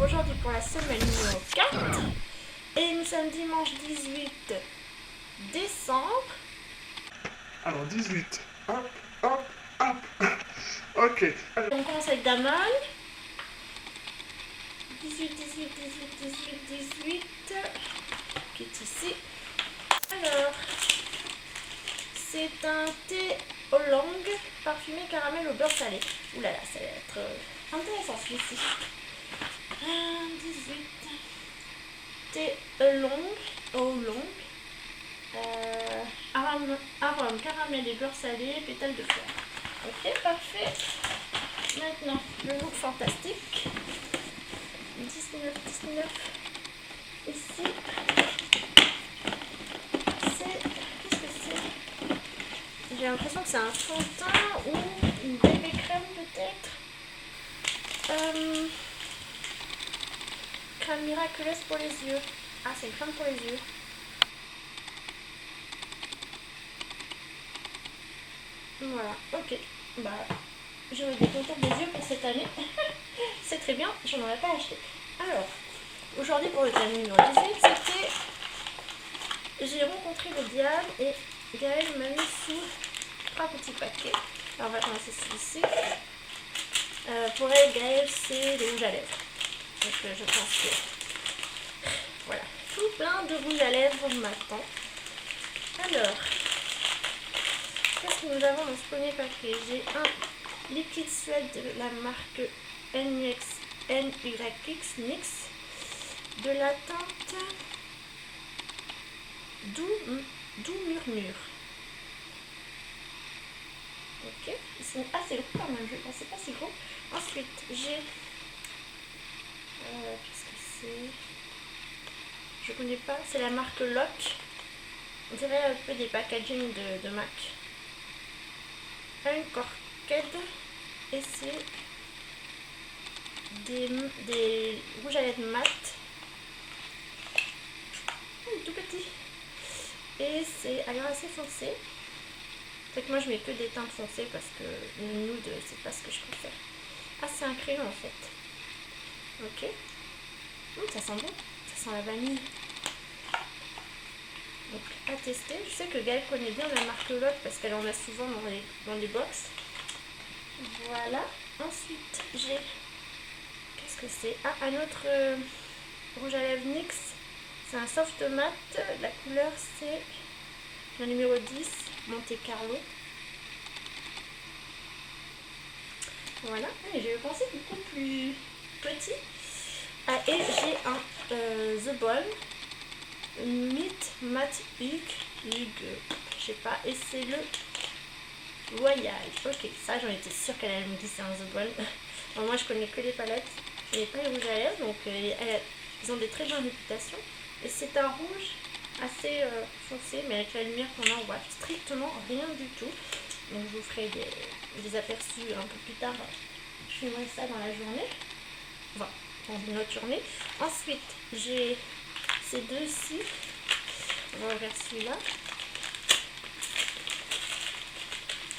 aujourd'hui pour la semaine numéro 4 et nous sommes dimanche 18 décembre. Alors 18, hop, hop, hop, ok. On commence avec Damon. 18 qui est ici. Alors, c'est un thé oolong parfumé caramel au beurre salé. Ouh là là, ça va être intéressant celui-ci. 18 thé oolong. Arôme caramel et beurre salé, pétales de fleurs. Ok, parfait. Maintenant, le look fantastique. 19. Ici, qu'est-ce que c'est? J'ai l'impression que c'est un fond de teint ou une bébé crème peut-être. Crème miraculeuse pour les yeux. Ah, c'est une crème pour les yeux. Voilà, ok. Bah, j'aurai des contours des yeux pour cette année. C'est très bien, j'en aurais pas acheté. Alors, aujourd'hui pour le thème numéro 18, c'était... J'ai rencontré le diable et Gaëlle m'a mis sous 3 petits paquets. Alors on va commencer celui-ci. Pour elle, Gaëlle, c'est les rouges à lèvres. Donc je pense que... Voilà, tout plein de rouges à lèvres maintenant. Alors, qu'est-ce que nous avons dans ce premier paquet? J'ai un liquide suède de la marque NYX NYX, de la teinte Doux Murmure. Ok, c'est assez gros quand même, je pensais pas si gros. Ensuite, j'ai... qu'est-ce que c'est? Je connais pas, c'est la marque Lock. On dirait un peu des packaging de MAC. Un Corked et c'est des rouges à lèvres mat. Tout petit. Et c'est alors assez foncé. Fait que moi je mets que des teintes foncées parce que le nude c'est pas ce que je préfère. Ah, c'est un crayon en fait. Ok. Ça sent bon. Ça sent la vanille. Donc à tester. Je sais que Gaëlle connaît bien la marque Lock parce qu'elle en a souvent dans les box. Voilà. Ensuite j'ai... Qu'est-ce que c'est? Ah, un autre rouge à lèvres NYX. C'est un soft mat. La couleur c'est le numéro 10, Monte Carlo. Voilà. Et j'ai pensé beaucoup plus petit. Ah, et j'ai un The Ball Meet Matte Hug, je sais pas, et c'est le Voyage. Ok, ça j'en étais sûre qu'elle allait me glisser un The Ball. Alors, moi je connais que les palettes, je n'ai pas les rouges à lèvres, donc ils ont des très bonnes réputations. Et c'est un rouge assez foncé, mais avec la lumière qu'on en voit strictement rien du tout. Donc je vous ferai des aperçus un peu plus tard. Je filmerai ça dans la journée. Enfin, dans une autre journée. Ensuite, j'ai ces deux-ci. On va ouvrir celui-là.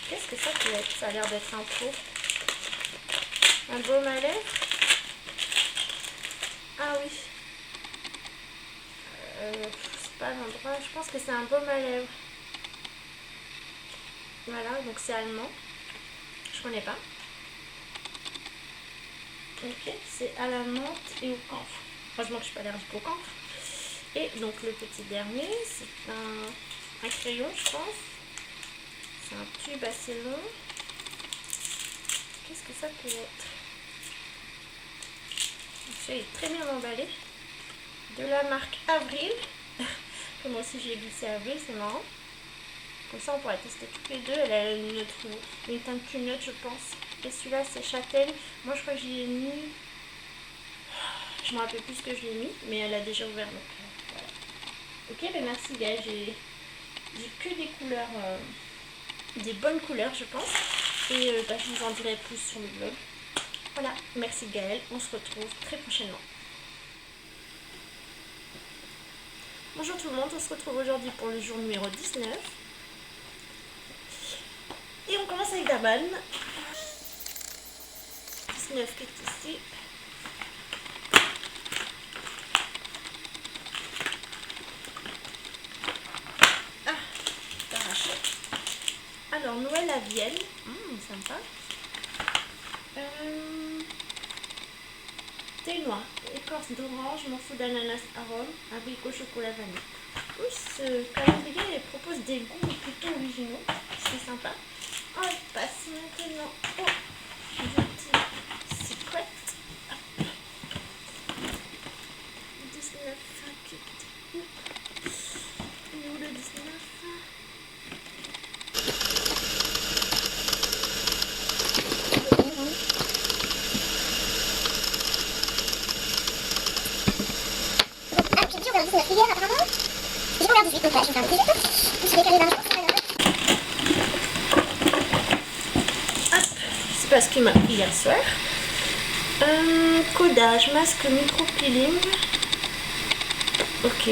Qu'est-ce que ça peut être? Ça a l'air d'être un pot. Un baume à lèvres. Ah oui. C'est pas l'endroit. Je pense que c'est un baume à lèvres. Voilà, donc c'est allemand. Je connais pas. Ok, c'est à la menthe et au camphre. Heureusement que je suis pas allergique au camphre. Et donc le petit dernier, c'est un crayon, je pense. C'est un tube assez long. Qu'est-ce que ça peut être? Celui-là est très bien emballé. De la marque Avril. Moi aussi j'ai glissé Avril, c'est marrant. Comme ça on pourra tester toutes les deux. Elle a une teinte plus neutre je pense. Et celui-là c'est châtaigne. Moi je crois que j'y ai mis... Je me rappelle plus ce que je l'ai mis, mais elle a déjà ouvert. Donc voilà. Ok, ben merci Gaëlle. J'ai que des couleurs, des bonnes couleurs je pense. Et je vous en dirai plus sur le blog. Voilà, merci Gaëlle. On se retrouve très prochainement. Bonjour tout le monde, on se retrouve aujourd'hui pour le jour numéro 19. Et on commence avec Daman. 19 qui est ici. la Vienne. Sympa. Thé noir, écorce d'orange, morceau d'ananas arôme, abricot chocolat vanille. Ce calendrier propose des goûts plutôt originaux. C'est sympa. On passe maintenant au petit secret. 19 kit. Il est où le 19? C'est parce qu'il m'a pris hier soir. Codage, masque micropeeling. Ok.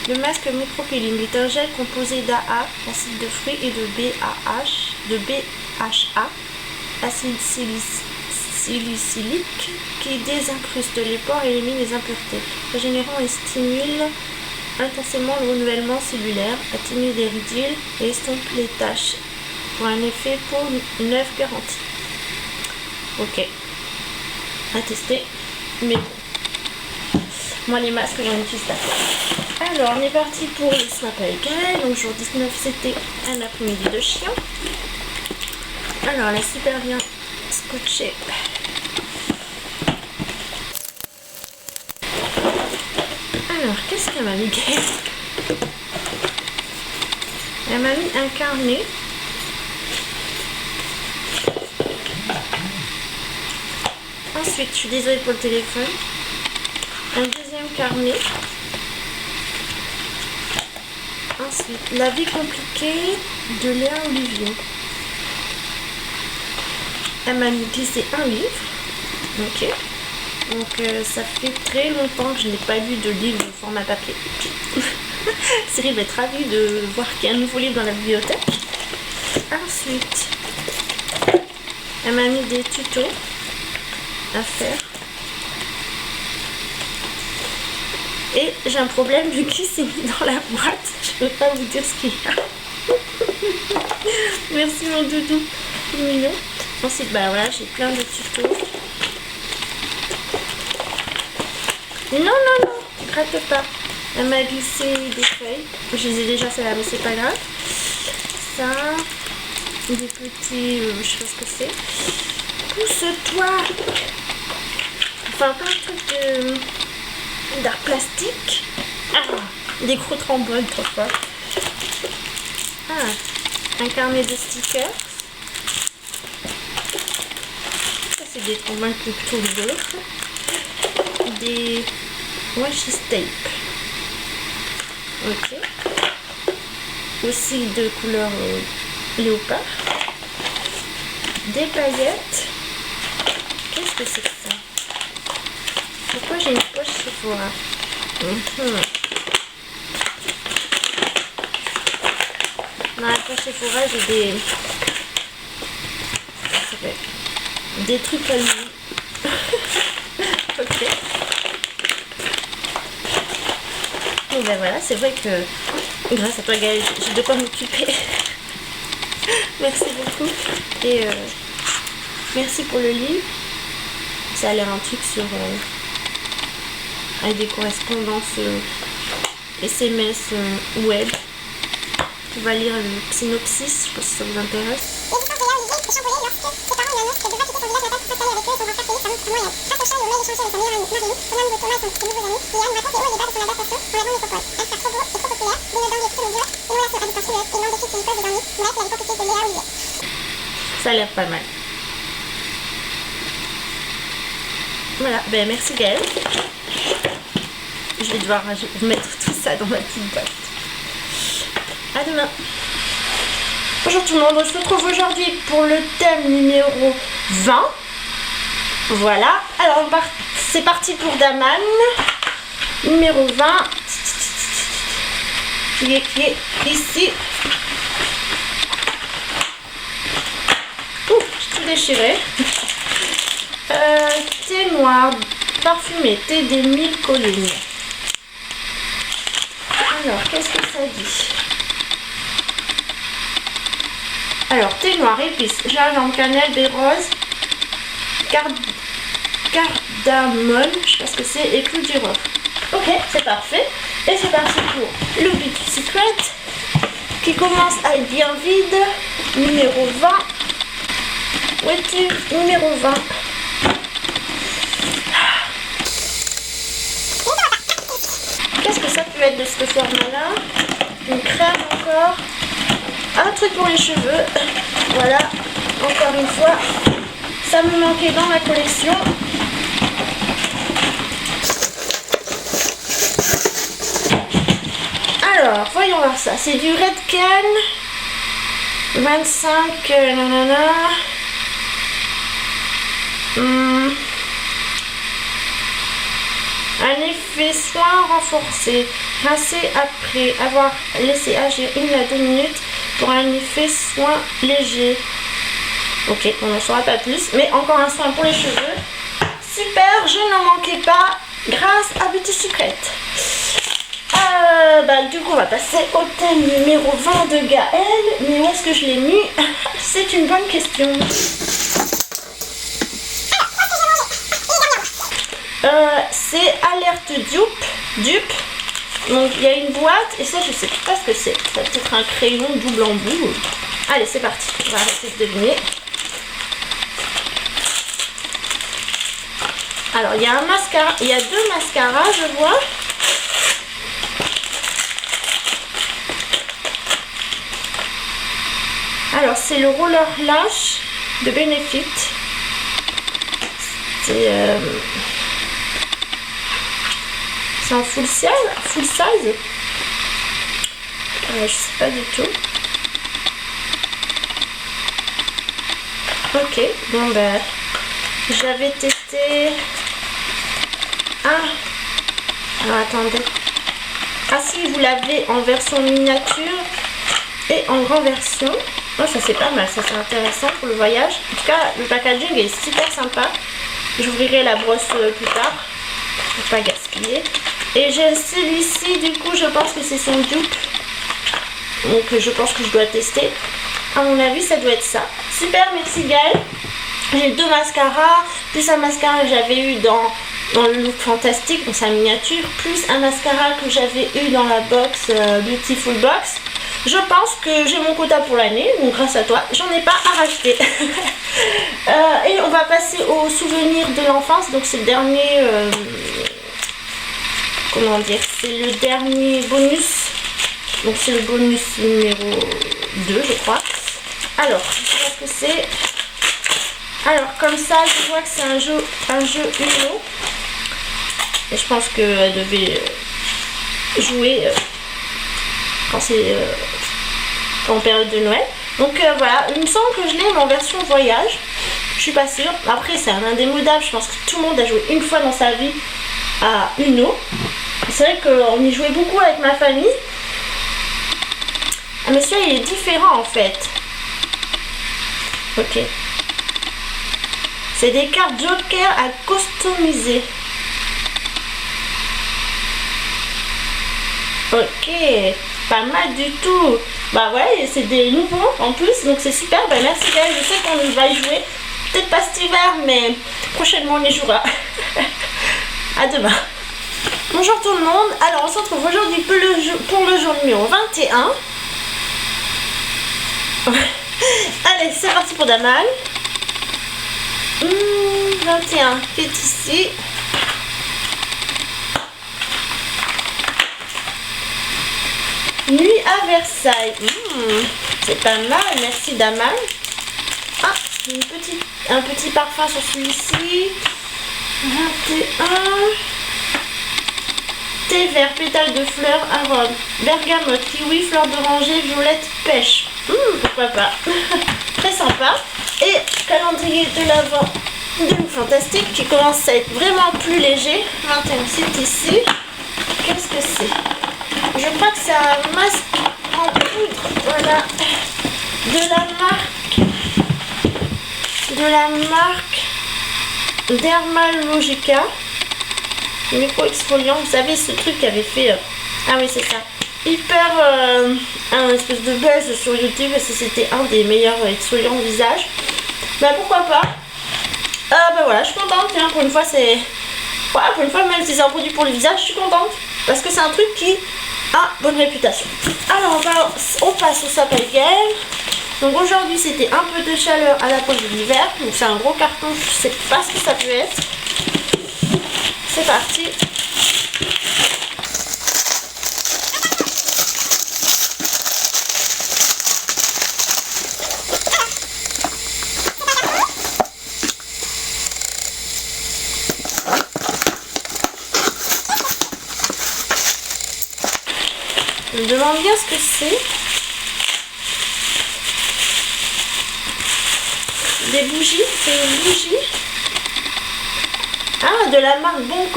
Le masque micropeeling est un gel composé d'AA, acide de fruits, et de BHA, acide salicylique, qui désincruste les pores et élimine les impuretés, régénérant et stimule intensément le renouvellement cellulaire, atténue des ridules et estompe les taches pour un effet peau neuve garanti. Ok, à tester, mais bon. Moi les masques j'en utilise pas. Alors on est parti pour le swap avec elle. Donc jour 19 c'était un après-midi de chien. Alors elle est super bien scotchée. Alors, qu'est-ce qu'elle m'a mis? Elle m'a mis un carnet. Ensuite, je suis désolée pour le téléphone. Un deuxième carnet. Ensuite, la vie compliquée de Léa Olivier. Elle m'a mis glisser un livre. Ok. Donc ça fait très longtemps que je n'ai pas lu de livre au format papier. Cyril va être ravie de voir qu'il y a un nouveau livre dans la bibliothèque. Ensuite, elle m'a mis des tutos à faire. Et j'ai un problème vu qu'il s'est mis dans la boîte. Je ne peux pas vous dire ce qu'il y a. Merci mon doudou, c'est mignon. Ensuite, bah voilà, j'ai plein de tutos. Non, gratte pas. Elle m'a glissé des feuilles. Je les ai déjà celles-là, mais c'est pas grave. Ça, des petits, je sais pas ce que c'est. Pousse-toi. Enfin, plein de trucs d'art plastique. Des gros trombones, trop fort. Un carnet de stickers. Ça, c'est des trombones plutôt rigolos. Des washi tape. Ok. Aussi de couleur léopard. Des paillettes. Qu'est-ce que c'est que ça? Pourquoi j'ai une poche Sephora? Dans la poche Sephora, j'ai des trucs à lui. Ok. Et ben voilà, c'est vrai que grâce à toi Gaëlle, j'ai de quoi m'occuper. Merci beaucoup. Et merci pour le livre. Ça a l'air un truc sur avec des correspondances SMS web. On va lire le synopsis, je sais pas si ça vous intéresse. Ça a l'air pas mal. Voilà, ben merci Gaëlle. Je vais devoir mettre tout ça dans ma petite boîte. À demain. Bonjour tout le monde, on se retrouve aujourd'hui pour le thème numéro 20. Voilà, alors c'est parti pour Daman. Numéro 20. Qui est ici. Ouh, j'ai tout déchiré. Thé noir, parfumé, thé des 1000 collines. Alors, qu'est-ce que ça dit? Alors, thé noir, épices, gingembre, cannelle, baie rose, cardamone, je sais pas ce que c'est, et clou de girofle. Ok, c'est parfait. Et c'est parti pour le Beauty Secret qui commence à être bien vide. Numéro 20. Où es-tu? Numéro 20. Qu'est-ce que ça peut être de ce format-là? Une crème encore. Un truc pour les cheveux. Voilà, encore une fois, ça me manquait dans ma collection. Alors, voyons voir ça. C'est du Redken 25 nanana. Un effet soin renforcé. Rincé après avoir laissé agir 1 à 2 minutes pour un effet soin léger. Ok, on n'en saura pas plus. Mais encore un soin pour les cheveux. Super, je n'en manquais pas grâce à Beauty Secret. Du coup on va passer au thème numéro 20 de Gaëlle. Mais où est-ce que je l'ai mis? C'est une bonne question. C'est alerte dupe. Donc il y a une boîte et ça je sais pas ce que c'est. Ça va peut-être un crayon double embout. Allez c'est parti, on va arrêter de deviner. Alors il y a un mascara, il y a 2 mascaras je vois. Alors c'est le roller lash de Benefit. C'est en full size. Je sais pas du tout. Ok, bon ben j'avais testé. Alors attendez. Ah si, vous l'avez en version miniature et en grande version. Oh, ça c'est pas mal, ça c'est intéressant pour le voyage. En tout cas, le packaging est super sympa. J'ouvrirai la brosse plus tard pour pas gaspiller. Et j'ai celui-ci, du coup, je pense que c'est son dupe. Donc je pense que je dois tester. À mon avis, ça doit être ça. Super, merci Gaëlle. J'ai 2 mascaras, plus un mascara que j'avais eu dans le look fantastique, donc sa miniature, plus un mascara que j'avais eu dans la box Beautiful Box. Je pense que j'ai mon quota pour l'année, donc grâce à toi, j'en ai pas à racheter. Et on va passer aux souvenirs de l'enfance, donc c'est le dernier... comment dire, c'est le dernier bonus. Donc c'est le bonus numéro 2 je crois. Alors, je sais pas ce que c'est. Alors comme ça, je vois que c'est un jeu Uno. Et je pense qu'elle devait jouer quand c'est en période de Noël. Donc voilà, il me semble que je l'ai mais en version voyage. Je suis pas sûre. Après c'est un indémodable, je pense que tout le monde a joué une fois dans sa vie à Uno. C'est vrai qu'on y jouait beaucoup avec ma famille. Ah mais celui-là il est différent en fait. Ok. C'est des cartes Joker à customiser. Ok, pas mal du tout. Bah ouais, c'est des nouveaux en plus, donc c'est super. Bah merci Gaëlle, je sais qu'on va y jouer. Peut-être pas cet hiver, mais prochainement on y jouera. À demain. Bonjour tout le monde. Alors on se retrouve aujourd'hui pour le jour numéro 21. Allez, c'est parti pour Daman. 21 qui est ici. Nuit à Versailles. C'est pas mal, merci Daman. Ah, un petit parfum sur celui-ci. 21. Thé vert, pétales de fleurs, arôme, bergamote, kiwi, fleur d'oranger, violette, pêche. Pourquoi pas. Très sympa. Et calendrier de l'Avent de Fantastique qui commence à être vraiment plus léger. 21 c'est ici. Qu'est-ce que c'est? Je crois que c'est un masque en poudre. Voilà. De la marque Dermalogica. Micro exfoliant. Vous savez ce truc qui avait fait... Ah oui c'est ça. hyper un espèce de buzz sur YouTube parce que c'était un des meilleurs exfoliants de visage. Bah pourquoi pas. Bah voilà, je suis contente, tiens, pour une fois c'est... Voilà, pour une fois, même si c'est un produit pour le visage, je suis contente. Parce que c'est un truc qui a bonne réputation. Alors on passe au sapin Gaël. Donc aujourd'hui c'était un peu de chaleur à l'approche de l'hiver. Donc c'est un gros carton, je sais pas ce que ça peut être. C'est parti. Je me demande bien ce que c'est. Des bougies, c'est une bougie. Ah, de la marque Bon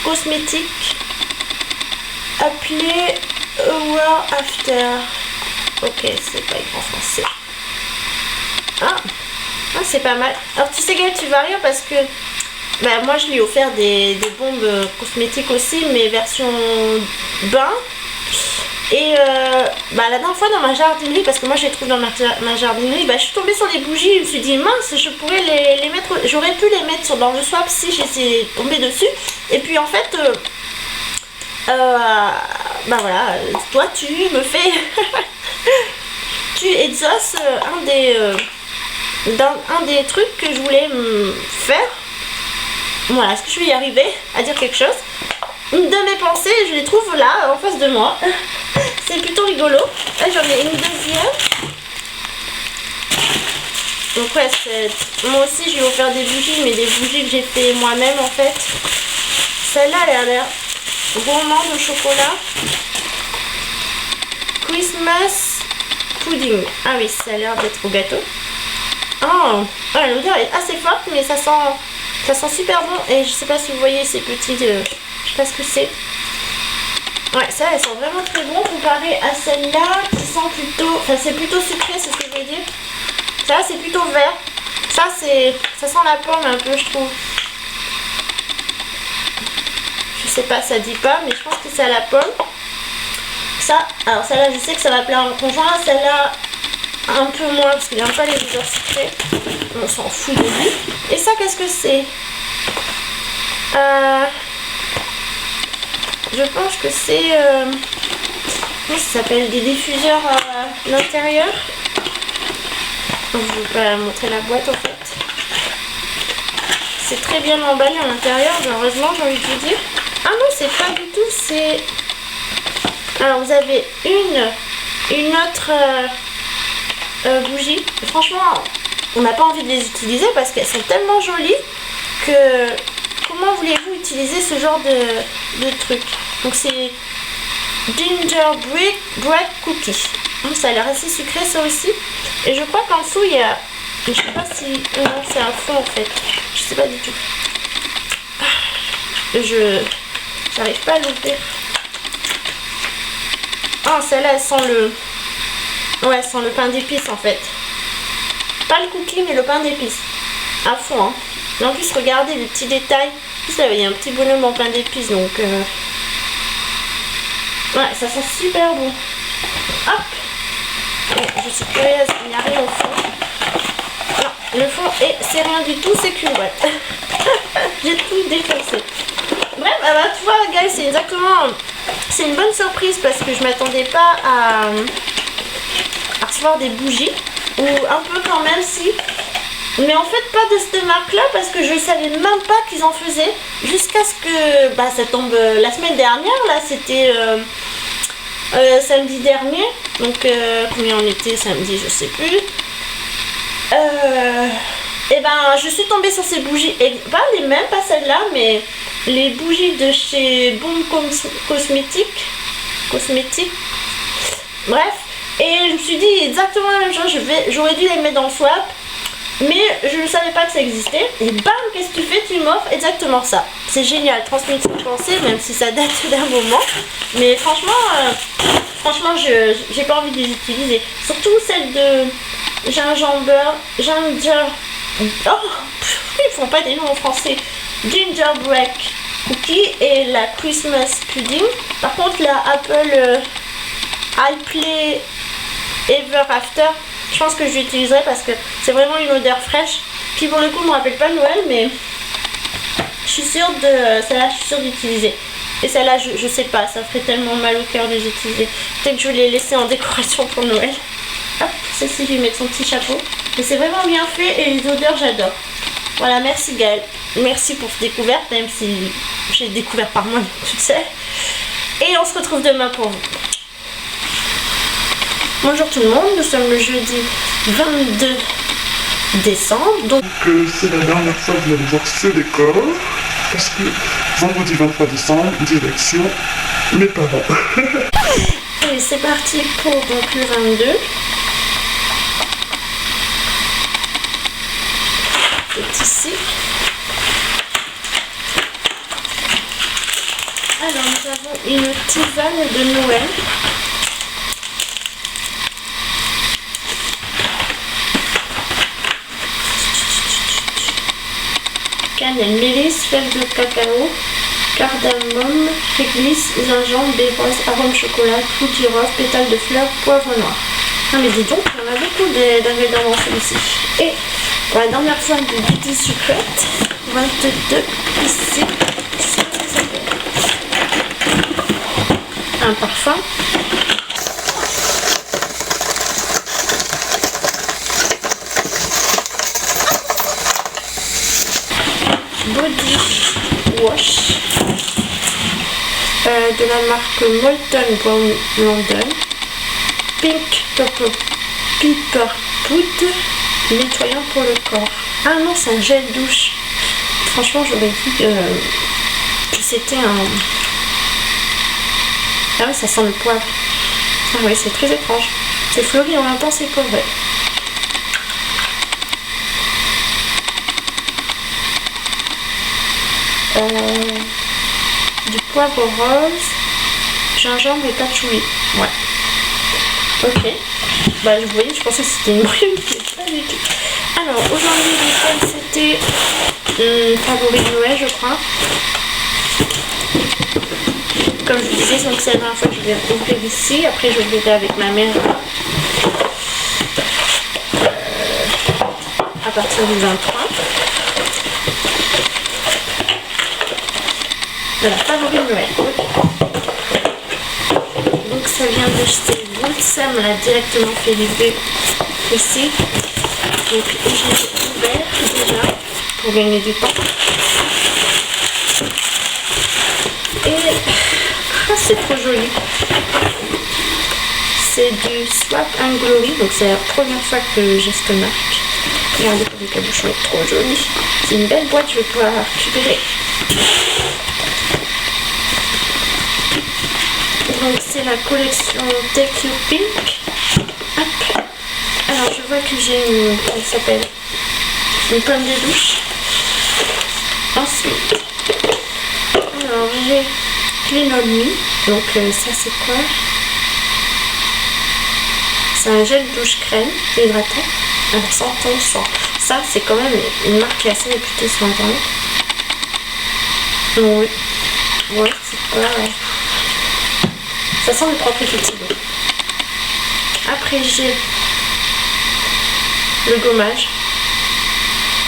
Cosmétique. Appelée Hour After. Ok, c'est pas écrit en français. Ah, c'est pas mal. Alors tu sais Gaël, tu vas rire parce que bah, moi je lui ai offert des bombes cosmétiques aussi, mais version bain. Et bah, la dernière fois dans ma jardinerie, parce que moi je les trouve dans ma jardinerie, bah, je suis tombée sur des bougies. Je me suis dit mince, je pourrais les mettre, j'aurais pu les mettre dans le swap si j'étais tombée dessus. Et puis en fait bah voilà, toi tu me fais tu exauces un des trucs que je voulais faire. Voilà, est-ce que je vais y arriver à dire quelque chose? De mes pensées, je les trouve là en face de moi. C'est plutôt rigolo. Là j'en ai une deuxième. Donc ouais, moi aussi je vais vous faire des bougies, mais des bougies que j'ai fait moi-même en fait. Celle-là elle a l'air gourmande au chocolat. Christmas pudding. Ah oui, ça a l'air d'être au gâteau. Oh, ouais, l'odeur est assez forte, mais ça sent super bon. Et je sais pas si vous voyez ces petits... je sais pas ce que c'est. Ouais, ça, elles sont vraiment très bon comparé à celle-là qui sent plutôt... Enfin, c'est plutôt sucré, c'est ce que je veux dire. Ça, c'est plutôt vert. Ça sent la pomme un peu, je trouve. Je sais pas, ça dit pas, mais je pense que c'est à la pomme. Ça, alors celle-là, je sais que ça va plaire à mon conjoint. Celle-là, un peu moins, parce qu'il n'aime pas les odeurs sucrées. On s'en fout de lui. Et ça, qu'est-ce que c'est? Je pense que c'est... comment ça s'appelle? Des diffuseurs à l'intérieur. Je vais pas montrer la boîte en fait. C'est très bien emballé à l'intérieur, heureusement j'ai envie de vous dire. Ah non, c'est pas du tout, c'est... Alors vous avez une autre bougie. Franchement, on n'a pas envie de les utiliser parce qu'elles sont tellement jolies que... Comment voulez-vous utiliser ce genre de truc? Donc c'est Gingerbread Cookie. Ça a l'air assez sucré ça aussi. Et je crois qu'en dessous il y a... Je sais pas si... Non, c'est un fond en fait. Je sais pas du tout. J'arrive pas à l'ouvrir. Ah, celle-là elle sent le... Ouais, elle sent le pain d'épices en fait. Pas le cookie mais le pain d'épices. À fond hein. Et en plus regardez les petits détails. En plus là il y a un petit bonhomme en pain d'épices donc... Ouais, ça sent super bon. Hop. Je suis curieuse, il n'y a rien au fond. Non, le fond, et c'est rien du tout, c'est qu'une boîte. J'ai tout défoncé. Bref, bah, tu vois, Gaël, c'est exactement... C'est une bonne surprise parce que je m'attendais pas à recevoir des bougies. Ou un peu quand même, si. Mais en fait, pas de cette marque-là parce que je savais même pas qu'ils en faisaient. Jusqu'à ce que... Bah, ça tombe la semaine dernière, là, c'était... samedi dernier, donc combien on était samedi, je sais plus. Et ben je suis tombée sur ces bougies, et pas les mêmes, pas celles-là, mais les bougies de chez Bon Cosmétique. Bref, et je me suis dit exactement la même chose. J'aurais dû les mettre dans le swap, mais je ne savais pas que ça existait. Et bam, qu'est-ce que tu fais? Tu m'offres exactement ça. C'est génial, transmettre ses pensées, même si ça date d'un moment. Mais franchement, j'ai pas envie de les utiliser. Surtout celle de oh, ils font pas des noms en français. Gingerbread Cookie et la Christmas Pudding. Par contre, la Apple I Play Ever After. Je pense que je l'utiliserai parce que c'est vraiment une odeur fraîche. Puis pour le coup, je me rappelle pas Noël, mais je suis sûre de celle-là, je suis sûre d'utiliser. Et celle-là, je sais pas, ça ferait tellement mal au cœur de les utiliser. Peut-être que je vais les laisser en décoration pour Noël. Hop, celle-ci, je vais mettre son petit chapeau. Mais c'est vraiment bien fait et les odeurs, j'adore. Voilà, merci Gaëlle. Merci pour cette découverte, même si j'ai découvert par moi toute seule. Et on se retrouve demain pour vous. Bonjour tout le monde, nous sommes le jeudi 22 décembre. Donc c'est la dernière fois que vous allez voir ce décor. Parce que vendredi 23 décembre, direction mes parents. Et c'est parti pour donc le 22. C'est ici. Alors nous avons une tisane de Noël. Cannelle, mélisse, fèves de cacao, cardamome, réglisse, gingembre, baie rose, arôme chocolat, clou de girofle, pétales de fleurs, poivre noir. Ah mais dis donc, on a beaucoup d'ingrédients dans celui-ci. Et pour la dernière fois de Beauty Secret, 22 ici, un parfum. Body Wash de la marque Molten Brown London. Pink Pepper Poudre nettoyant pour le corps. Ah non, c'est un gel douche. Franchement, j'aurais dit que c'était un... Ah oui, ça sent le poivre. Ah oui, c'est très étrange. C'est fleuri en même temps, c'est poivré. Du poivre rose, gingembre et patchouli. Ouais. Ok. Bah vous voyez, je pensais que c'était une brume, mais pas du tout. Alors aujourd'hui le thème c'était favori de Noël, je crois. Comme je vous disais, donc c'est la dernière fois que je vais ouvrir ici. Après je ouvrirai avec ma mère à partir du 23. Voilà, favori de Noël. Donc ça vient de chez Wood, ça me l'a directement fait livrer ici. Donc j'ai ouvert déjà pour gagner du temps. Et c'est trop joli. C'est du Swap and Glory, donc c'est la première fois que j'ai cette marque. Regardez comme le cabochon est trop joli. C'est une belle boîte, je vais pouvoir la récupérer. Donc c'est la collection Take You Pink. Hop. Alors je vois que j'ai une, elle s'appelle une pomme de douche. Ensuite, alors j'ai Clean On Me. Donc ça c'est quoi? C'est un gel douche crème hydratant. Alors 100 tons 100. Ça c'est quand même une marque qui est assez réputée sur internet. Oui. Ouais, c'est pas... Ça sent le propre effectivement. Après j'ai le gommage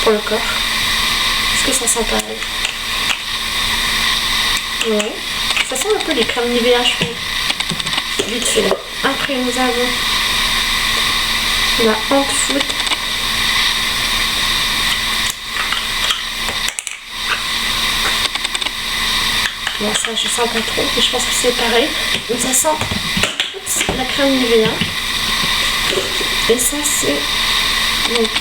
pour le corps. Est-ce que ça sent pareil? Ouais. Ça sent un peu les crèmes Nivea, je trouve. Vite fait là. Après nous avons la Hand Food. Bon ça je sens pas trop, mais je pense que c'est pareil. Donc ça sent la crème Nivea. Et ça c'est donc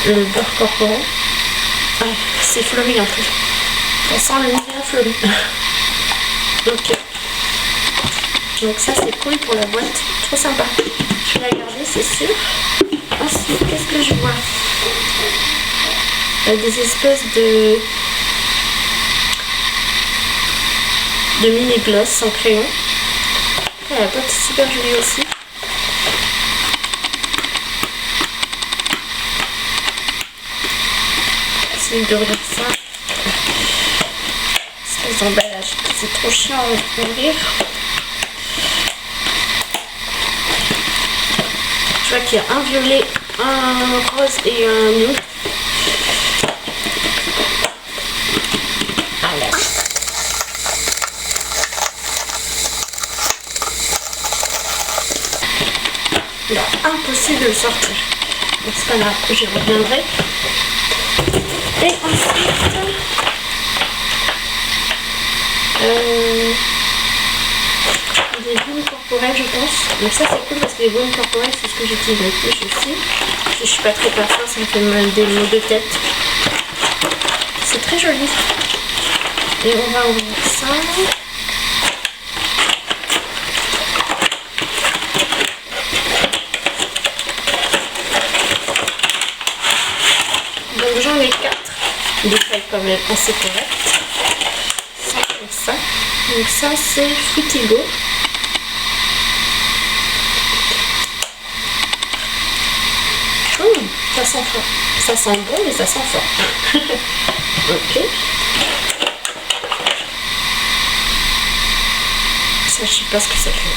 le beurre corporel. Ah, c'est fleuri en plus. Ça sent le Nivea fleuri. Donc ça c'est cool pour la boîte. Trop sympa. Je vais la garder, c'est sûr. Ensuite, qu'est-ce que je vois? Des espèces de mini gloss en crayon. La boîte est super jolie aussi. J'essaie de regarder ça. Espèce d'emballage. C'est trop chiant à ouvrir. Je vois qu'il y a un violet, un rose et un nude. Alors. Là, impossible de le sortir. Donc c'est pas grave, j'y reviendrai. Et ensuite, des baumes corporelles, je pense. Donc ça c'est cool parce que les baumes corporelles c'est ce que j'utilise le plus aussi. Je suis pas très parfum, ça me fait des maux de tête. C'est très joli. Et on va ouvrir ça. Donc j'en ai 4. Des tailles quand même assez correctes. Ça comme ça. Donc ça c'est Frutigo. Ça sent fort. Ça sent bon mais ça sent fort. Ok. Ça je sais pas ce que ça fait.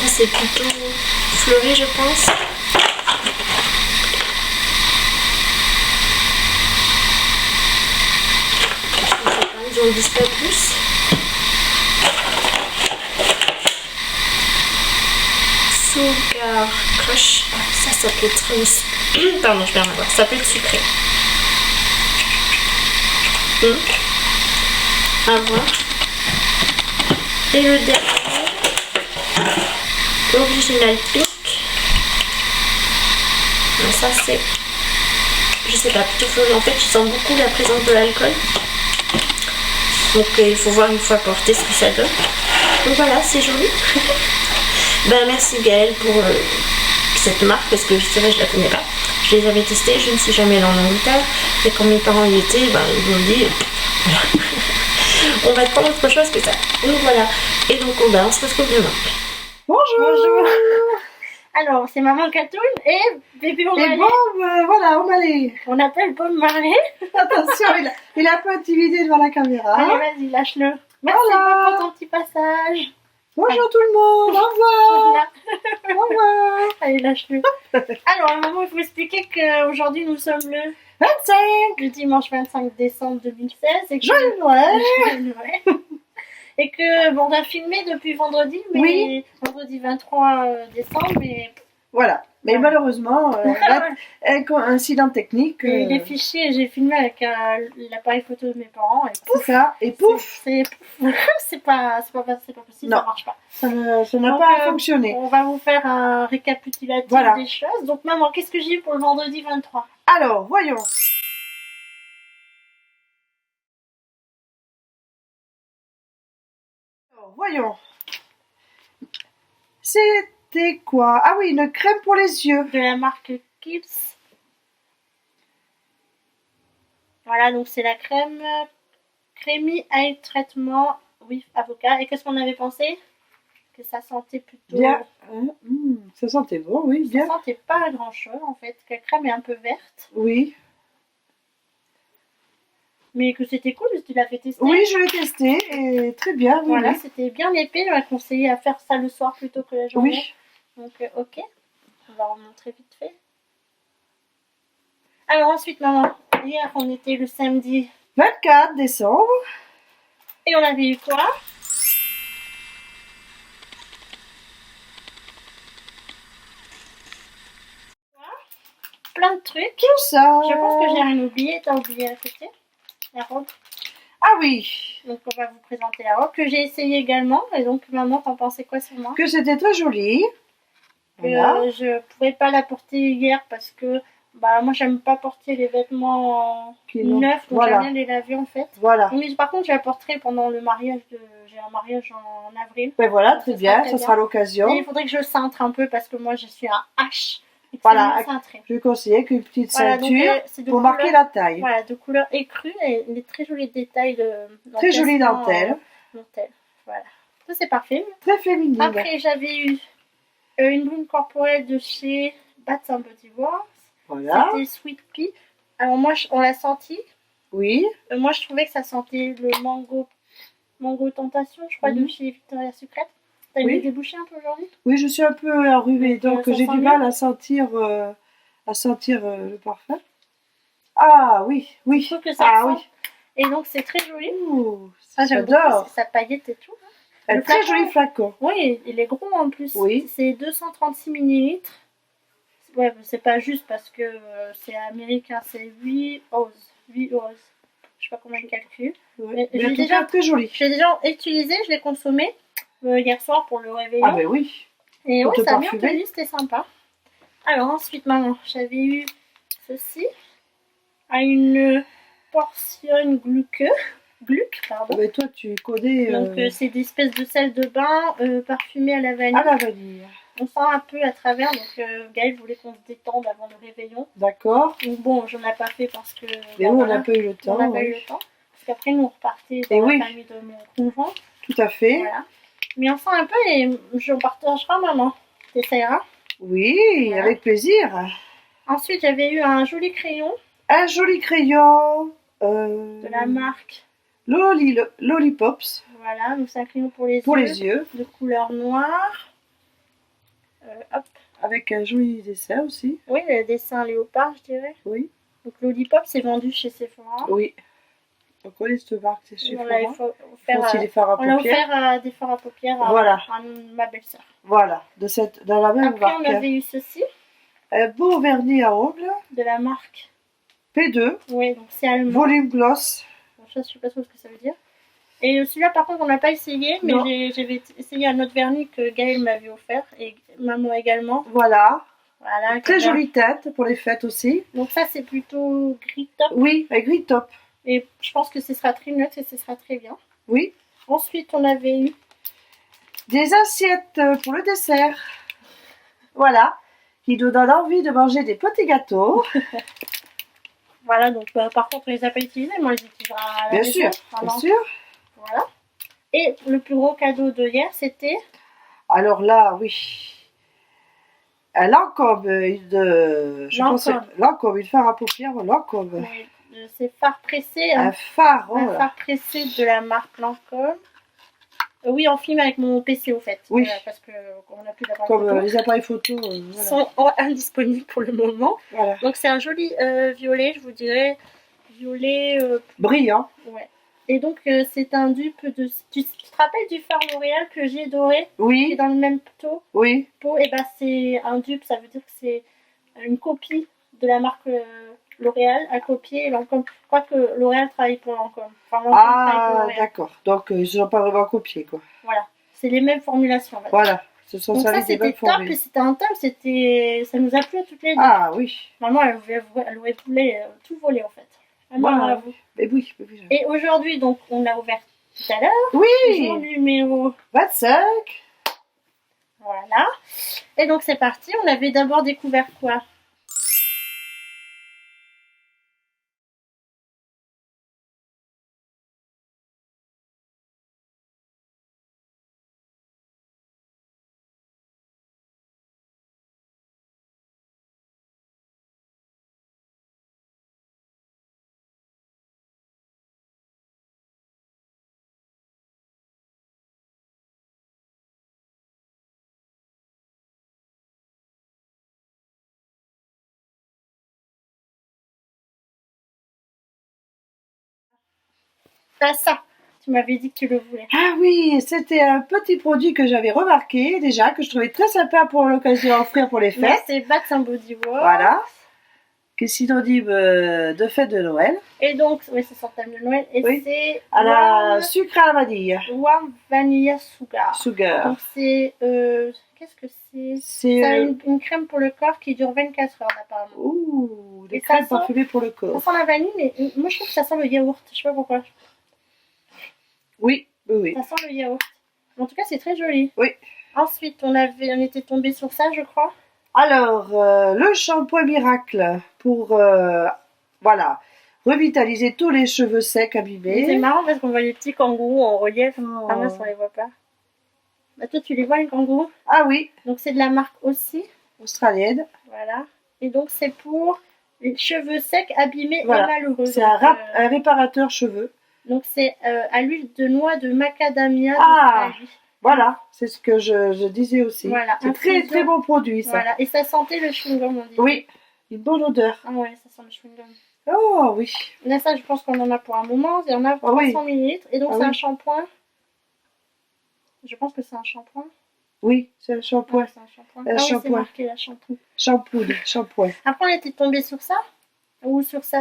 Ça c'est plutôt fleuri je pense. Ils en disent pas plus. Sugar Crush. Ah, ça peut être aussi. Pardon, je perds ma voix. Ça peut être sucré. À voir. Et le dernier, Original Pink. Donc ça c'est, je sais pas, plutôt fleuri. En fait, je sens beaucoup la présence de l'alcool. Donc il faut voir une fois porté ce que ça donne. Donc voilà, c'est joli. Ben merci Gaëlle pour cette marque parce que c'est vrai je la connais pas. Je les avais testés, je ne suis jamais allée en Angleterre et quand mes parents y étaient, ben, ils m'ont dit voilà. On va te prendre autre chose que ça. Donc voilà. Et donc on se retrouve demain. Bonjour. Bonjour. Alors c'est maman Catoune et bébé Bob Marley. Et Bob, voilà, O'Malley. On appelle Bob Marley. Attention, il a un peu intimidé devant la caméra. Allez vas-y, lâche-le. Merci Voilà. Bob pour ton petit passage. Bonjour tout le monde, au revoir. Là. Au revoir. Allez, lâche-le. Alors, maman, il faut expliquer qu'aujourd'hui, nous sommes le 25. dimanche 25 décembre 2016. Et que Joyeux Noël. Joyeux Noël. Et que, bon, on a filmé depuis vendredi, mais Oui. vendredi 23 décembre, mais Voilà, mais Voilà. malheureusement, incident technique. les fichiers, j'ai filmé avec l'appareil photo de mes parents, et C'est pouf, ça, et pouf, c'est pas possible, Non. ça marche pas. ça n'a Donc, pas fonctionné. On va vous faire un récapitulatif Voilà. des choses. Donc, maman, qu'est-ce que j'ai eu pour le vendredi 23? Alors, voyons. C'était quoi? Ah oui, une crème pour les yeux. De la marque Kiehl's. Voilà, donc c'est la crème Creamy Eye Treatment with Avocat. Et qu'est-ce qu'on avait pensé? Que ça sentait plutôt... Bien. Ça sentait bon, oui, Ça bien. sentait pas grand chose en fait. Que la crème est un peu verte. Oui. Mais que c'était cool, tu l'as fait tester. Oui, je l'ai testé et très bien. Oui, Voilà, oui. c'était bien épais. On a conseillé à faire ça le soir plutôt que la journée. Oui. Donc, ok. On va remontrer vite fait. Alors ensuite, maman, hier on était le samedi 24 décembre. et on avait eu quoi? Plein de trucs. Tout ça. Je pense que j'ai rien oublié. T'as oublié à côté la robe. Ah oui. Donc on va vous présenter la robe que j'ai essayé également. Et donc maman, t'en pensais quoi sur moi? Que c'était très joli. Voilà. Je pouvais pas la porter hier parce que bah moi j'aime pas porter les vêtements Qui n'ont- neufs, donc voilà. j'aime bien les laver en fait. Voilà. Mais par contre je la porterai pendant le mariage j'ai un mariage en avril. Ben voilà, Ça très sera bien. très Ça bien. sera l'occasion. Et il faudrait que je cintre un peu parce que moi je suis un H. Voilà. Extrêmement cintrée. Je conseille avec une petite Voilà, donc ceinture c'est de pour marquer couleur, la taille. voilà, de couleur écrue et des très jolis détails de Très jolie d'encaissement, dentelle. dentelle. Voilà. Ça c'est parfait. Très féminine. Après j'avais eu une bloom corporelle de chez Bath & Body Works. Voilà. C'était Sweet Pea. Alors moi on l'a senti. Oui. Moi je trouvais que ça sentait le mango tentation je crois de Mhm. chez Victoria's Secret. T'as Oui. mis des bouchées un peu aujourd'hui? Oui, je suis un peu enrhumée, donc ça j'ai sent du mieux mal à sentir, le parfum. Ah oui, Je oui. trouve que ça Ah sent. oui. Et donc c'est très joli. Ouh, J'aime beaucoup j'adore. sa paillette et tout. Un Le très flacon. joli flacon. Oui, il est gros en plus. Oui. C'est 236 millilitres. Ouais, c'est pas juste parce que c'est américain, c'est 8 oz. 8 oz. Je sais pas comment il calcule. Ouais. Mais Mais en tout cas, très joli. Je l'ai déjà utilisé, je l'ai consommé hier soir pour le réveillon. Ah ben oui. Et Pour ouais, te ça a bien parfumer. tenu, c'était sympa. Alors ensuite, maman, j'avais eu ceci. À une portion Gluck, Ah pardon. ben toi, tu connais Donc c'est des espèces de sel de bain parfumé à la vanille. à la vanille. On sent un peu à travers, donc Gaël voulait qu'on se détende avant le réveillon. D'accord. Donc bon, j'en ai pas fait parce que... Mais nous, on n'a pas eu le temps. On n'a pas oui. eu le temps. Parce qu'après, nous, on repartait Et dans la oui. famille de mon conjoint. Tout à fait. Voilà. Mais on sent un peu et j'en partagerai, maman. T'essayeras. Oui, Voilà. avec plaisir. Ensuite, j'avais eu un joli crayon Un joli crayon. de la marque. Lollipops. Voilà, donc c'est un crayon pour les Pour yeux. les yeux. De couleur noire. Hop. Avec un joli dessin aussi. Oui, le dessin léopard, je dirais. Oui. Donc Lollipop, c'est vendu chez Sephora. Oui. On connaît cette marque, c'est chez On l'a Sephora. offert, Aussi des fards à on l'a paupières. offert à des fards à paupières Voilà. à ma belle-sœur. Voilà, dans la même Après, marque. on avait eu ceci, Un beau vernis à ongles. de la marque. P2. Oui, donc c'est allemand. Volume gloss. Bon, ça, je sais pas trop ce que ça veut dire. Et celui-là, par contre, on l'a pas essayé, mais Non. j'avais essayé un autre vernis que Gaël m'avait offert, et maman également. Voilà. Voilà, Très qui est jolie teinte pour les fêtes aussi. bien. Donc ça, c'est plutôt gris top. Oui, un gris top. Et je pense que ce sera très neutre et ce sera très bien. Oui. Ensuite, on avait eu Des assiettes pour le dessert. Voilà. Qui nous donnent envie de manger des petits gâteaux. voilà, donc par contre, on les a pas utilisés, mais on les utilisera à la Bien maison. sûr, Enfin, bien non. sûr. Voilà. Et le plus gros cadeau de hier, c'était Alors là, oui. Un Lancôme, je pense Lancôme. Lancôme, une fard à paupières, Lancôme. ces fards pressés. Un phare, oh un là. fard pressé de la marque Lancôme. Oui, en film avec mon PC au fait. Oui. Parce qu'on n'a plus d'appareil Comme photo. les appareils photo. Ils Voilà. sont indisponibles pour le moment. Voilà. Donc c'est un joli violet, je vous dirais. Violet. Brillant. Ouais. Et donc c'est un dupe de. Tu te rappelles du fard L'Oréal que j'ai doré, qui est Oui, dans le même pot? oui. Et ben c'est un dupe, ça veut dire que c'est une copie de la marque L'Oréal à copier. Lancôme. Je crois que L'Oréal travaille pour Lancôme. Enfin, Lancôme travaille pour Ah, L'Oréal. d'accord. Donc, ils n'ont pas vraiment copié, quoi. Voilà. C'est les mêmes formulations. En fait. Voilà. Ce sont Donc ça servis des c'était bonnes top formules. et c'était un top, ça nous a plu à toutes les deux. Ah, oui. Maman elle aurait voulu tout voler en fait. Vraiment, Voilà. bravo. Mais oui, mais oui. Et aujourd'hui donc on a ouvert tout à l'heure, jour Oui, numéro 25. voilà. Et donc c'est parti, on avait d'abord découvert quoi? Ah ça, tu m'avais dit que tu le voulais. Ah oui, c'était un petit produit que j'avais remarqué déjà, que je trouvais très sympa pour l'occasion d'offrir pour les Là fêtes. c'est Bath Body Works. Voilà. Qui est synonyme de fête de Noël. Et donc, oui c'est son thème de Noël. Et Oui. c'est À la sucre à la vanille. Warm Vanilla Sugar. Sugar. Donc c'est, qu'est-ce que c'est? C'est. Ça a une crème pour le corps qui dure 24 heures apparemment. Ouh, des Et ça crèmes sent- parfumées pour le Ça corps. sent la vanille, mais moi je trouve que ça sent le yaourt. Je sais pas pourquoi. Oui, oui, oui. Ça sent le yaourt. En tout cas, c'est très joli. Oui. Ensuite, on était tombé sur ça, je crois. Alors, le shampoing miracle pour, voilà, revitaliser tous les cheveux secs C'est abîmés. marrant parce qu'on voit les petits kangourous en relief. Oh. Ah mince, on les voit pas. Bah toi, tu les vois les kangourous. Ah oui, Donc c'est de la marque aussi. australienne. Voilà. Et donc c'est pour les cheveux secs, abîmés Voilà. et malheureux. C'est Donc, un réparateur cheveux. donc c'est à l'huile de noix de macadamia Ah. d'Australie. Voilà, c'est ce que je disais aussi. Voilà, C'est très infusion. très bon produit ça. Voilà, et ça sentait le chewing-gum, on dit. Oui, une bonne odeur. Ah ouais, ça sent le chewing-gum. Oh oui. Là, ça, je pense qu'on en a pour un moment. Il y en a pour Ah oui. 300 ml. Et donc, Ah c'est oui. un shampoing. Je pense que c'est un shampoing. Oui, c'est un shampoing. Ouais, c'est un shampoing. Un Ah oui, c'est shampoing. marqué la shampoing. Shampoing. Après, on était tombé sur ça. Ou sur ça.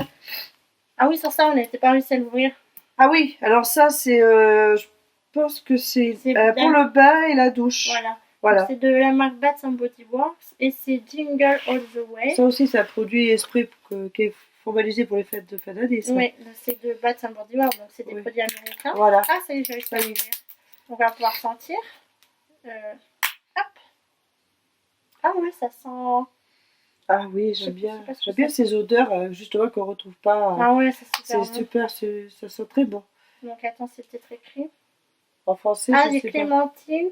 Ah oui, sur ça, on n'était pas réussi à l'ouvrir. Ah oui, alors ça c'est, je pense que c'est C'est pour le bain et la douche. Voilà. Voilà. Donc, c'est de la marque Bath Body Works. Et c'est Jingle All the Way. Ça aussi, c'est un produit esprit qui est formalisé pour les fêtes de fin d'année. ça. Oui, c'est de Bath Body Works. Donc, c'est des Oui. produits américains. Voilà. Ah, ça y est, j'ai réussi à l'ouvrir. On va pouvoir sentir. Hop. Ah ouais, ça sent... Ah oui, Je j'aime bien. sais pas ce que J'aime bien c'est. ces odeurs justement qu'on retrouve pas. Ah ouais, c'est super C'est bon. super, ça sent très bon. Donc attends, c'est peut-être écrit. En français, Ah, je des sais pas. clémentines,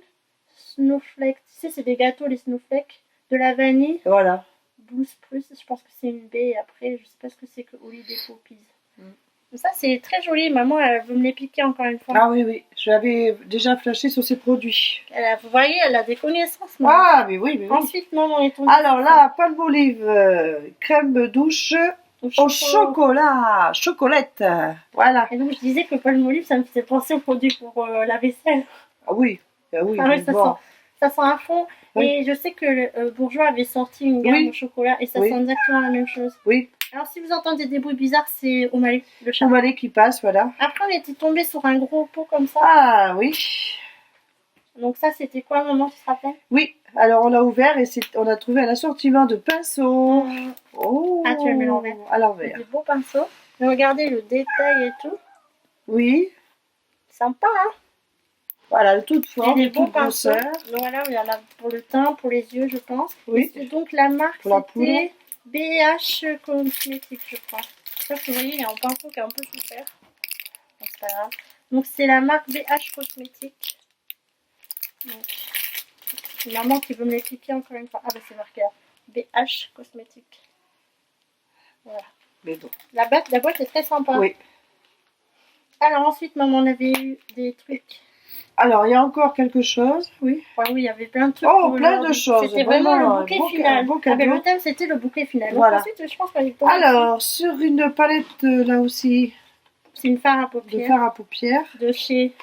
snowflakes. Tu sais, c'est des gâteaux, les snowflakes. De la vanille, Voilà. blue spruce, je pense que c'est une baie. Après, je sais pas ce que c'est que holiday poppies. Mm. Donc ça, c'est très joli. Maman, elle veut me les piquer encore une fois. Ah oui, oui. Je l'avais déjà flashé sur ces produits. Vous voyez, elle a des connaissances. Maman. Ah, mais oui, mais oui. Ensuite, maman est tombée. Alors là, palmolive, crème douche au chocolat, chocolate. Voilà. Et donc, je disais que Palmolive, ça me faisait penser aux produits pour la vaisselle. Ah oui, ah oui. Ah ouais, mais ça bon. ça sent à fond. Oui. Et je sais que Bourgeois avait sorti une gamme Oui. au chocolat et ça Oui. sent exactement la même chose. Oui, Alors si vous entendez des bruits bizarres, c'est O'Malley, le chat. O'Malley qui passe, voilà. Après on était tombé sur un gros pot comme ça. Ah oui, Donc ça c'était quoi maman, tu te rappelles? oui. Alors on l'a ouvert et on a trouvé un assortiment de pinceaux. Oh. Ah, tu le mets à l'envers. À l'envers. Des beaux pinceaux. Mais regardez le détail et tout. Oui. Sympa hein. Voilà, le toute Il y a forme, des le beaux toute pinceaux. grosseur. Donc voilà, il y en a pour le teint, pour les yeux je pense. Oui. Et donc la marque Pour la c'était BH Cosmétiques je crois. Ça vous voyez, il y a un pinceau qui a un peu souffert. Bon, c'est pas grave. Donc c'est la marque BH Cosmétiques. Donc, maman qui veut me l'expliquer encore une fois. Ah bah c'est marqué là. BH Cosmétiques. Voilà. Mais bon. La boîte est très sympa. Oui. Alors ensuite maman on avait eu des trucs. Alors il y a encore quelque chose, oui. Ouais, oui, il y avait plein de trucs. Oh, pour plein aujourd'hui. de choses. C'était vraiment Vraiment, le bouquet un beau final. beau Ah ben, cadeau. le thème c'était le bouquet final. Voilà. Donc ensuite je pense qu'on est Alors, sur une palette là aussi c'est une fard à de paupières fard à paupières, de chez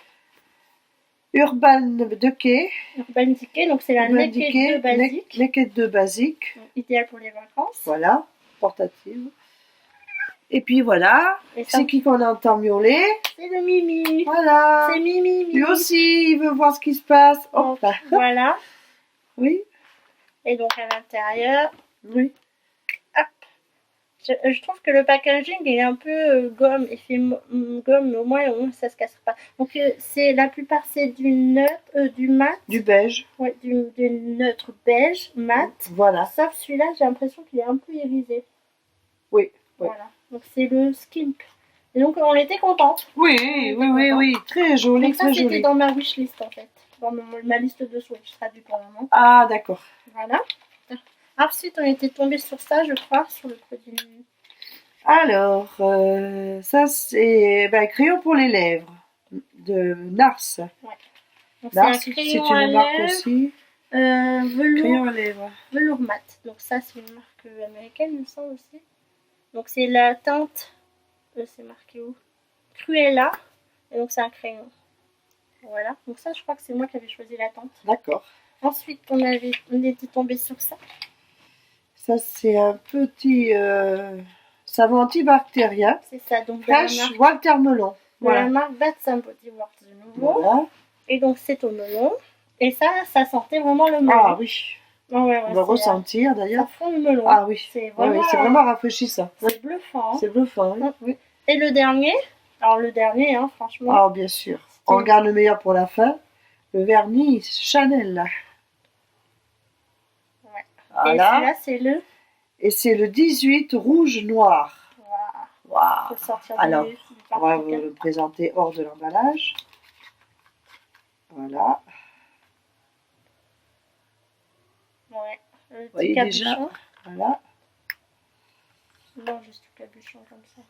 Urban Decay, Urban Decay. Donc c'est la Urban Naked Decay, 2 basique. Naked 2 basique, Donc, idéal pour les vacances. voilà, portative. Et puis voilà, Et ça, c'est qui qu'on entend miauler, c'est le Mimi. voilà. C'est Mimi. Lui aussi, il veut voir ce qui se passe. Hop Donc, là. voilà. Oui, Et donc à l'intérieur, oui. je trouve que le packaging il est un peu gomme, effet gomme, mais au moins ça se casse pas. Donc c'est la plupart c'est du neutre, du mat, Du beige, ouais, du neutre beige mat. voilà. Sauf celui-là, j'ai l'impression qu'il est un peu irisé. Oui, oui. Voilà. Donc c'est le skimp. Et donc on était contente. Oui, oui, oui, oui, très joli, Donc ça très c'était joli. dans ma wishlist en fait, dans ma liste de souhaits. Je traduis pour le moment. Ah, d'accord. Voilà. Ensuite on était tombé sur ça, je crois, sur le produit. Alors, ça c'est crayon pour les lèvres de Nars. Donc Nars, c'est un c'est crayon à une marque lèvres, aussi. velours. Crayon à lèvres. Velours mat. Donc ça c'est une marque américaine il me semble aussi. Donc c'est la teinte, c'est marqué où? Cruella. Et donc c'est un crayon. Voilà. Donc ça je crois que c'est moi qui avais choisi la teinte. D'accord. Ensuite on était tombé sur ça. Ça c'est un petit savon antibactérien. C'est ça. Donc de la Fresh marque, Walter Melon. de Voilà. la marque Bath Body Works de nouveau. Voilà. Et donc c'est au melon. Et ça sentait vraiment le melon. Ah oui. Ah ouais, On va ressentir ça d'ailleurs. fond le melon. Ah oui. C'est Ouais, vraiment, oui, c'est vraiment rafraîchissant. Oui. c'est bluffant. Hein. C'est bluffant. Oui. Oui. Et le dernier, alors le dernier, hein, franchement. Ah bien sûr. On regarde le meilleur pour la fin. Le vernis Chanel. Ouais. Voilà. Et celui-là, c'est le. Et c'est le 18 rouge noir. Voilà. Waouh. Faut sortir Alors, du on va parfum. vous le présenter hors de l'emballage. Voilà. Ouais. Le petit voyez déjà. capuchon. Voilà. Non, juste le capuchon comme ça.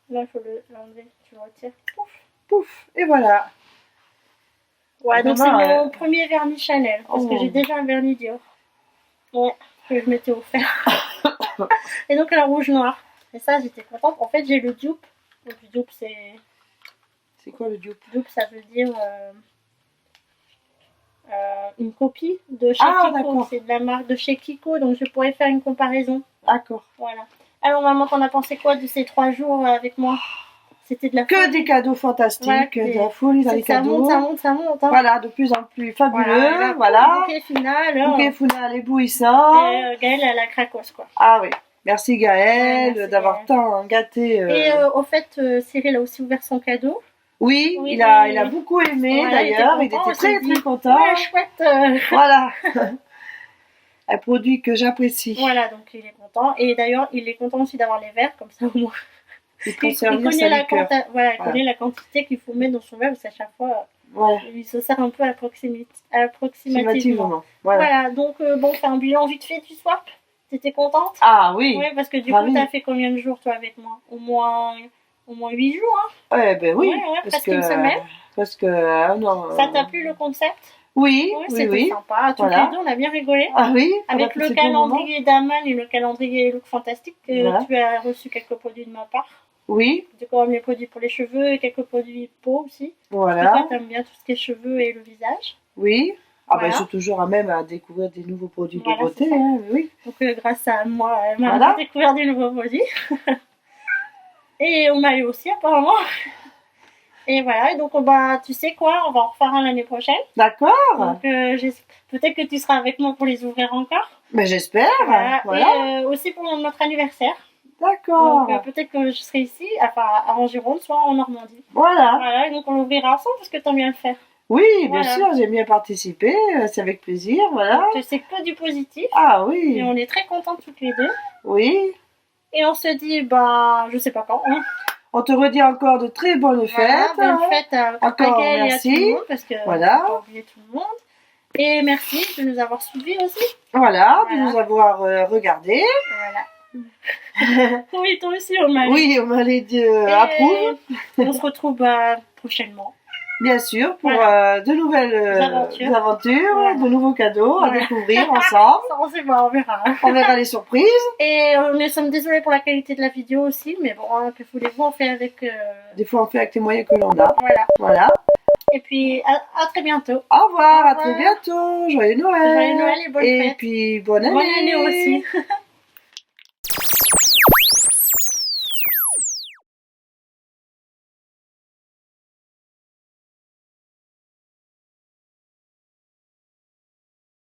Là, il faut l'enlever. Tu le retires. Pouf. Pouf. Et voilà. Ouais, donc c'est Vraiment, mon premier vernis Chanel, parce que Oh. j'ai déjà un vernis Dior. Ouais, que je m'étais offert. Et donc la rouge noire. Et ça, j'étais contente. En fait, j'ai le dupe. Donc le dupe, C'est quoi le dupe? dupe, ça veut dire une copie de chez Ah, Kiko. d'accord. C'est de la marque de chez Kiko, donc je pourrais faire une comparaison. D'accord. Voilà. Alors maman, t'en as pensé quoi de ces 3 jours avec moi? C'était de la Que folie. des cadeaux fantastiques, Ouais, de la folie dans les Ça cadeaux. monte, ça monte, ça monte. Hein. Voilà, de plus en plus fabuleux. Le Voilà. bouquet final. Bouquet final éblouissant. Et Gaëlle, elle a craquos, quoi. Ah oui. Merci Ouais, Gaëlle merci, d'avoir Gaëlle. tant gâté. Et au fait, Cyril a aussi ouvert son cadeau. Oui, Oui, il a oui. beaucoup aimé Voilà, il était d'ailleurs. Il content, était on s'est très dit, très content. Ouais, chouette. Voilà. Un produit que j'apprécie. Voilà, donc il est content. Et d'ailleurs, il est content aussi d'avoir les verres, comme ça au moins. Il peut Il servir connaît, sa la, liqueur. voilà, il Voilà. connaît la quantité qu'il faut mettre dans son verre, parce qu'à chaque fois, Voilà. il se sert un peu approximativement. Approximativement. Voilà. Voilà, donc bon, c'est un bilan vite fait du swap. T'étais contente? Ah oui. Ouais, parce que du Ravi. coup, t'as fait combien de jours toi avec moi? Au moins 8 jours, hein? Ouais, ben oui. Ouais, parce presque que, une semaine. Parce que non. Ça t'a plu le concept? Oui, Ouais, oui, c'était oui. sympa. Toutes Voilà. les deux, on a bien rigolé. Ah oui. on a Avec passé le de bons moments. calendrier d'Aman et le calendrier Look Fantastique, Voilà. tu as reçu quelques produits de ma part. Oui, Du coup, les produits pour les cheveux et quelques produits peau aussi. Parce que voilà. toi, t'aimes bien tout ce qui est cheveux et le visage. Oui. Ah ben, Voilà. je suis toujours à même à découvrir des nouveaux produits Voilà, de beauté. c'est ça. Hein, oui. Donc, grâce à moi, elle m'a Voilà. découvert des nouveaux produits. Et on m'a eu aussi, apparemment. Et voilà, et donc, bah, tu sais quoi, on va en refaire un l'année prochaine. D'accord. Donc, peut-être que tu seras avec moi pour les ouvrir encore. Mais j'espère. Voilà. Voilà. Et aussi pour notre anniversaire. D'accord. Donc, peut-être que je serai ici, enfin, en Gironde, soit en Normandie. Voilà. Voilà, et donc on l'ouvrira ensemble parce que t'aimes bien le faire. Oui, bien Voilà. sûr, j'aime bien participer. C'est avec plaisir. Voilà. Donc, c'est que du positif. Ah Et oui. on est très contents toutes les deux. Oui. Et on se dit, bah, je sais pas quand. Hein. On te redit encore de très bonnes Voilà, fêtes. bonne hein. fête à Encore Gaëlle et à merci. tout le monde parce que Voilà. on va pas oublier tout le monde. Et merci de nous avoir suivis aussi. Voilà, de Voilà. nous avoir regardés. Voilà. Oui, toi aussi, on m'a Oui, on m'a les dit Et approuve, on se retrouve bah, prochainement. bien sûr, pour Voilà. de nouvelles aventures, Voilà. de nouveaux cadeaux à Voilà. découvrir ensemble. Ça, on sait pas, on verra. On verra les surprises. Et nous sommes désolés pour la qualité de la vidéo aussi, mais bon, hein, que voulez-vous, on fait avec. Des fois, on fait avec les moyens que l'on a. Voilà. Voilà. Et puis, à très bientôt. Au revoir, Au à très revoir. bientot. Joyeux Noël. Joyeux Noël et bonne fête. puis bonne année. Bonne année aussi.